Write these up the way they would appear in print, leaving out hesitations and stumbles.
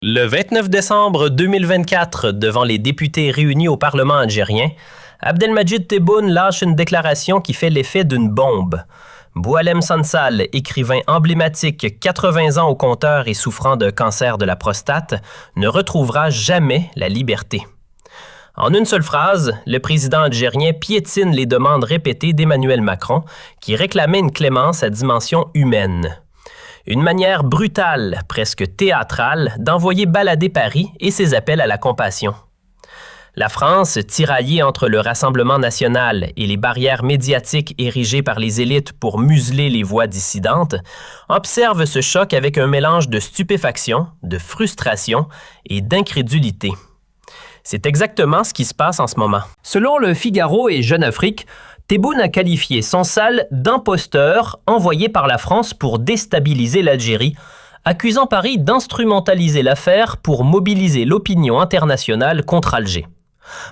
Le 29 décembre 2024, devant les députés réunis au Parlement algérien, Abdelmadjid Tebboune lâche une déclaration qui fait l'effet d'une bombe. Boualem Sansal, écrivain emblématique, 80 ans au compteur et souffrant de cancer de la prostate, ne retrouvera jamais la liberté. En une seule phrase, le président algérien piétine les demandes répétées d'Emmanuel Macron, qui réclamait une clémence à dimension humaine. Une manière brutale, presque théâtrale, d'envoyer balader Paris et ses appels à la compassion. La France, tiraillée entre le Rassemblement national et les barrières médiatiques érigées par les élites pour museler les voix dissidentes, observe ce choc avec un mélange de stupéfaction, de frustration et d'incrédulité. C'est exactement ce qui se passe en ce moment. Selon Le Figaro et Jeune Afrique, Tebboune a qualifié Sansal d'imposteur envoyé par la France pour déstabiliser l'Algérie, accusant Paris d'instrumentaliser l'affaire pour mobiliser l'opinion internationale contre Alger.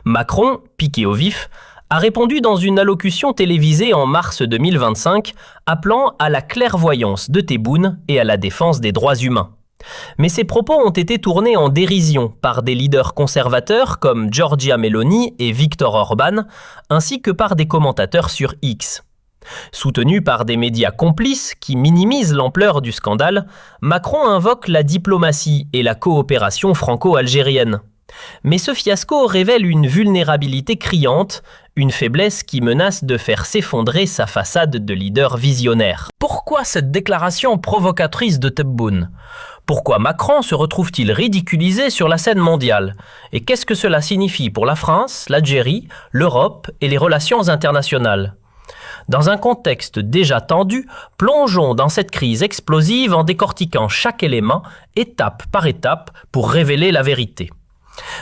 Macron, piqué au vif, a répondu dans une allocution télévisée en mars 2025, appelant à la clairvoyance de Tebboune et à la défense des droits humains. Mais ces propos ont été tournés en dérision par des leaders conservateurs comme Giorgia Meloni et Viktor Orban, ainsi que par des commentateurs sur X. Soutenu par des médias complices qui minimisent l'ampleur du scandale, Macron invoque la diplomatie et la coopération franco-algérienne. Mais ce fiasco révèle une vulnérabilité criante, une faiblesse qui menace de faire s'effondrer sa façade de leader visionnaire. Pourquoi cette déclaration provocatrice de Tebboune ? Pourquoi Macron se retrouve-t-il ridiculisé sur la scène mondiale? Et qu'est-ce que cela signifie pour la France, l'Algérie, l'Europe et les relations internationales? Dans un contexte déjà tendu, plongeons dans cette crise explosive en décortiquant chaque élément, étape par étape, pour révéler la vérité.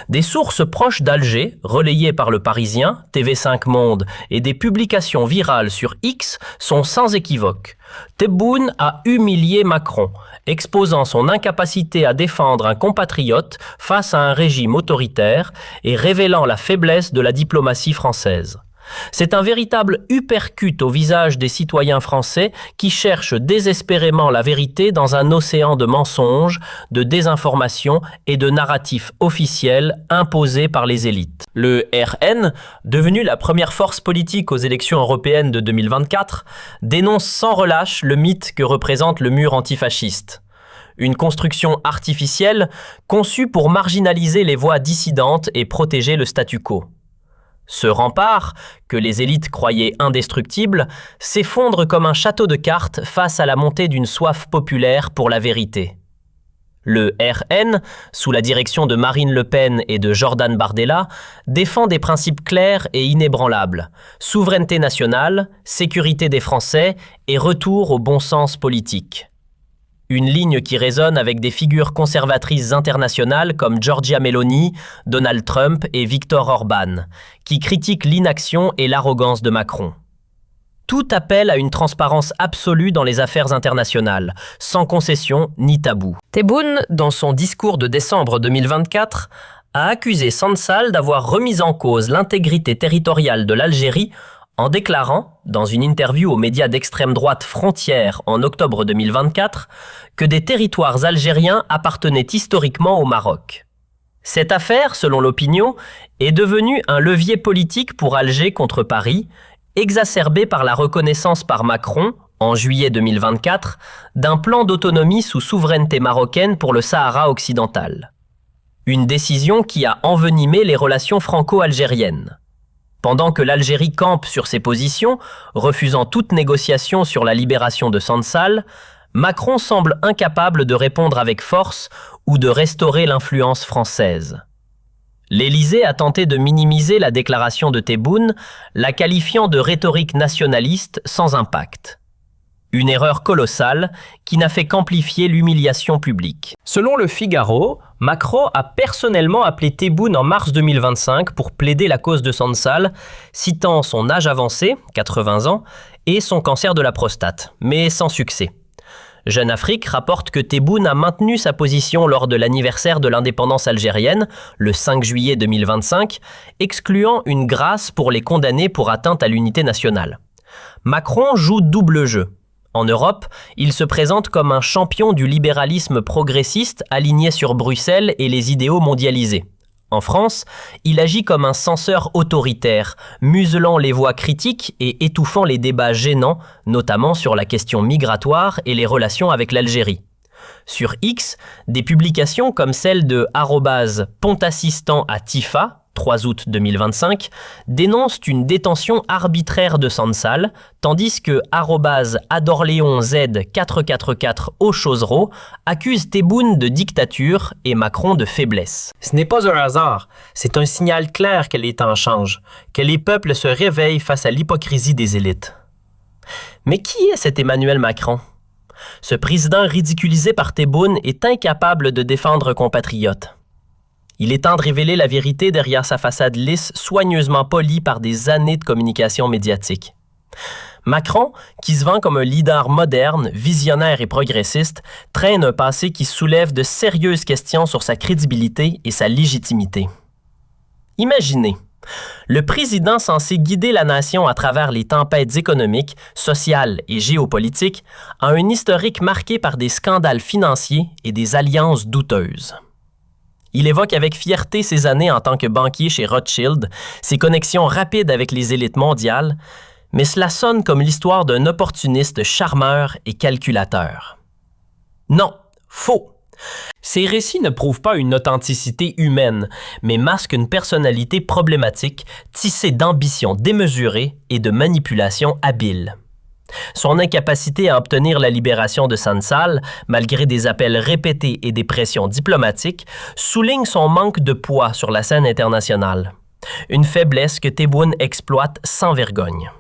Des sources proches d'Alger, relayées par Le Parisien, TV5 Monde et des publications virales sur X sont sans équivoque. Tebboune a humilié Macron, exposant son incapacité à défendre un compatriote face à un régime autoritaire et révélant la faiblesse de la diplomatie française. C'est un véritable uppercut au visage des citoyens français qui cherchent désespérément la vérité dans un océan de mensonges, de désinformation et de narratifs officiels imposés par les élites. Le RN, devenu la première force politique aux élections européennes de 2024, dénonce sans relâche le mythe que représente le mur antifasciste. Une construction artificielle conçue pour marginaliser les voix dissidentes et protéger le statu quo. Ce rempart, que les élites croyaient indestructible, s'effondre comme un château de cartes face à la montée d'une soif populaire pour la vérité. Le RN, sous la direction de Marine Le Pen et de Jordan Bardella, défend des principes clairs et inébranlables: souveraineté nationale, sécurité des Français et retour au bon sens politique. Une ligne qui résonne avec des figures conservatrices internationales comme Giorgia Meloni, Donald Trump et Viktor Orban, qui critiquent l'inaction et l'arrogance de Macron. Tout appelle à une transparence absolue dans les affaires internationales, sans concession ni tabou. Tebboune, dans son discours de décembre 2024, a accusé Sansal d'avoir remis en cause l'intégrité territoriale de l'Algérie en déclarant, dans une interview aux médias d'extrême droite Frontières en octobre 2024, que des territoires algériens appartenaient historiquement au Maroc. Cette affaire, selon l'opinion, est devenue un levier politique pour Alger contre Paris, exacerbé par la reconnaissance par Macron, en juillet 2024, d'un plan d'autonomie sous souveraineté marocaine pour le Sahara occidental. Une décision qui a envenimé les relations franco-algériennes. Pendant que l'Algérie campe sur ses positions, refusant toute négociation sur la libération de Sansal, Macron semble incapable de répondre avec force ou de restaurer l'influence française. L'Élysée a tenté de minimiser la déclaration de Tebboune, la qualifiant de rhétorique nationaliste sans impact. Une erreur colossale qui n'a fait qu'amplifier l'humiliation publique. Selon Le Figaro, Macron a personnellement appelé Tebboune en mars 2025 pour plaider la cause de Sansal, citant son âge avancé, 80 ans, et son cancer de la prostate, mais sans succès. Jeune Afrique rapporte que Tebboune a maintenu sa position lors de l'anniversaire de l'indépendance algérienne, le 5 juillet 2025, excluant une grâce pour les condamnés pour atteinte à l'unité nationale. Macron joue double jeu. En Europe, il se présente comme un champion du libéralisme progressiste aligné sur Bruxelles et les idéaux mondialisés. En France, il agit comme un censeur autoritaire, muselant les voix critiques et étouffant les débats gênants, notamment sur la question migratoire et les relations avec l'Algérie. Sur X, des publications comme celle de @pontassistant à Tifa, 3 août 2025, dénoncent une détention arbitraire de Sansal, tandis que @adorléonz444 au Chosreau accuse Tebboune de dictature et Macron de faiblesse. Ce n'est pas un hasard, c'est un signal clair que les temps changent, que les peuples se réveillent face à l'hypocrisie des élites. Mais qui est cet Emmanuel Macron? Ce président ridiculisé par Tebboune est incapable de défendre compatriotes. Il est temps de révéler la vérité derrière sa façade lisse, soigneusement polie par des années de communication médiatique. Macron, qui se vend comme un leader moderne, visionnaire et progressiste, traîne un passé qui soulève de sérieuses questions sur sa crédibilité et sa légitimité. Imaginez, le président censé guider la nation à travers les tempêtes économiques, sociales et géopolitiques a un historique marqué par des scandales financiers et des alliances douteuses. Il évoque avec fierté ses années en tant que banquier chez Rothschild, ses connexions rapides avec les élites mondiales, mais cela sonne comme l'histoire d'un opportuniste charmeur et calculateur. Non, faux! Ces récits ne prouvent pas une authenticité humaine, mais masquent une personnalité problématique, tissée d'ambitions démesurées et de manipulations habiles. Son incapacité à obtenir la libération de Sansal, malgré des appels répétés et des pressions diplomatiques, souligne son manque de poids sur la scène internationale. Une faiblesse que Tebboune exploite sans vergogne.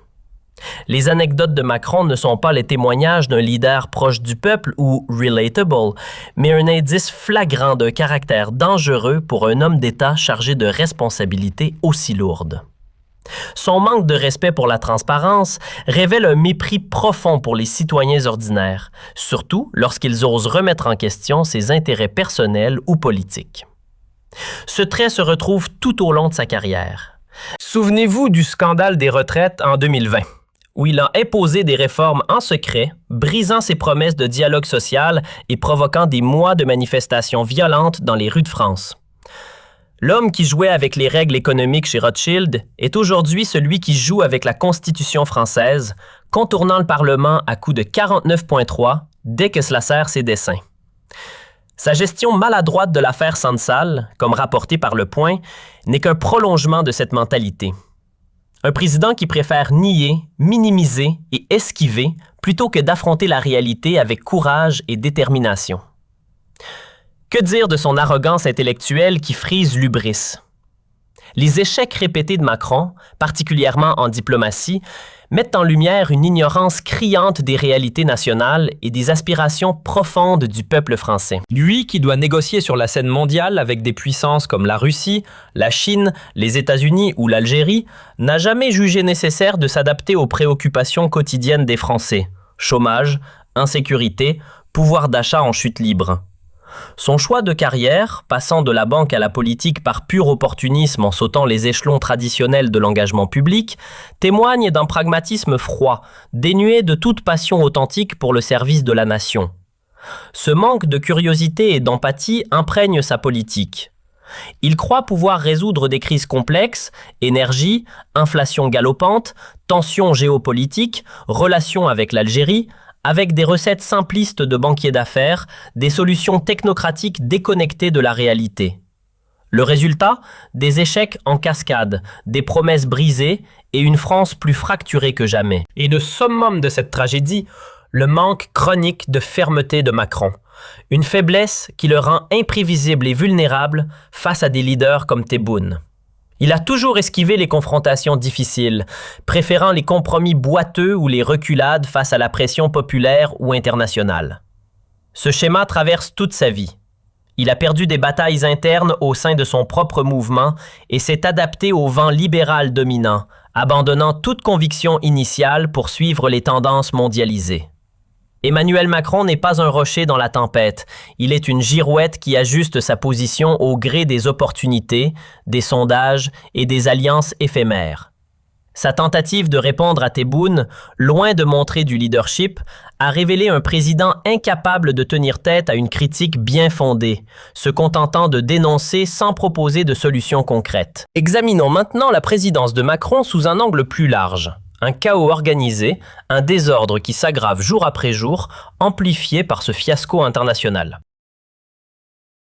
Les anecdotes de Macron ne sont pas les témoignages d'un leader proche du peuple ou relatable, mais un indice flagrant d'un caractère dangereux pour un homme d'État chargé de responsabilités aussi lourdes. Son manque de respect pour la transparence révèle un mépris profond pour les citoyens ordinaires, surtout lorsqu'ils osent remettre en question ses intérêts personnels ou politiques. Ce trait se retrouve tout au long de sa carrière. Souvenez-vous du scandale des retraites en 2020, où il a imposé des réformes en secret, brisant ses promesses de dialogue social et provoquant des mois de manifestations violentes dans les rues de France. L'homme qui jouait avec les règles économiques chez Rothschild est aujourd'hui celui qui joue avec la Constitution française, contournant le Parlement à coups de 49.3 dès que cela sert ses desseins. Sa gestion maladroite de l'affaire Sansal, comme rapporté par Le Point, n'est qu'un prolongement de cette mentalité. Un président qui préfère nier, minimiser et esquiver plutôt que d'affronter la réalité avec courage et détermination. Que dire de son arrogance intellectuelle qui frise l'hubris? Les échecs répétés de Macron, particulièrement en diplomatie, mettent en lumière une ignorance criante des réalités nationales et des aspirations profondes du peuple français. Lui qui doit négocier sur la scène mondiale avec des puissances comme la Russie, la Chine, les États-Unis ou l'Algérie, n'a jamais jugé nécessaire de s'adapter aux préoccupations quotidiennes des Français. Chômage, insécurité, pouvoir d'achat en chute libre. Son choix de carrière, passant de la banque à la politique par pur opportunisme en sautant les échelons traditionnels de l'engagement public, témoigne d'un pragmatisme froid, dénué de toute passion authentique pour le service de la nation. Ce manque de curiosité et d'empathie imprègne sa politique. Il croit pouvoir résoudre des crises complexes, énergie, inflation galopante, tensions géopolitiques, relations avec l'Algérie, avec des recettes simplistes de banquiers d'affaires, des solutions technocratiques déconnectées de la réalité. Le résultat, des échecs en cascade, des promesses brisées et une France plus fracturée que jamais. Et le summum de cette tragédie, le manque chronique de fermeté de Macron. Une faiblesse qui le rend imprévisible et vulnérable face à des leaders comme Tebboune. Il a toujours esquivé les confrontations difficiles, préférant les compromis boiteux ou les reculades face à la pression populaire ou internationale. Ce schéma traverse toute sa vie. Il a perdu des batailles internes au sein de son propre mouvement et s'est adapté au vent libéral dominant, abandonnant toute conviction initiale pour suivre les tendances mondialisées. Emmanuel Macron n'est pas un rocher dans la tempête, il est une girouette qui ajuste sa position au gré des opportunités, des sondages et des alliances éphémères. Sa tentative de répondre à Tebboune, loin de montrer du leadership, a révélé un président incapable de tenir tête à une critique bien fondée, se contentant de dénoncer sans proposer de solutions concrètes. Examinons maintenant la présidence de Macron sous un angle plus large. Un chaos organisé, un désordre qui s'aggrave jour après jour, amplifié par ce fiasco international.